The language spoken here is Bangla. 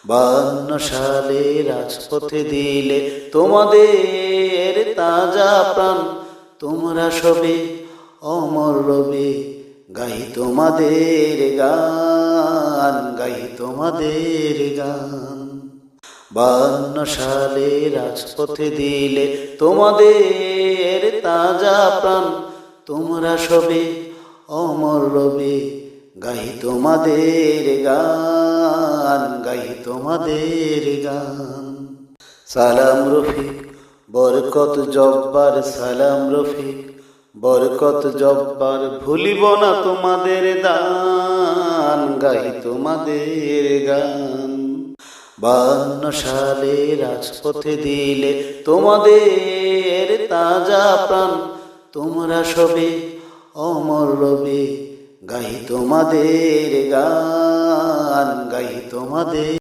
52 সালে রাজপথে দিলে তোমাদের তাজা প্রাণ, তোমরা সবে অমর রবে, গাই তোমাদের গান, গাই তোমাদের গান। 52 সালে রাজপথে দিলে তোমাদের তাজা প্রাণ, তোমরা সবে অমর রবে, গাই তোমাদের গান, গাই তোমাদের গান। সালাম রফিক বরকত জব্বার, সালাম রফিক বরকত জব্বার, ভুলিব না তোমাদের দান, গাই তোমাদের গান। 52 সালে রাজপথে দিলে তোমাদের তাজা প্রাণ, তোমরা সবে অমর রবে, গাই তোমাদের গান, গাই তোমাদের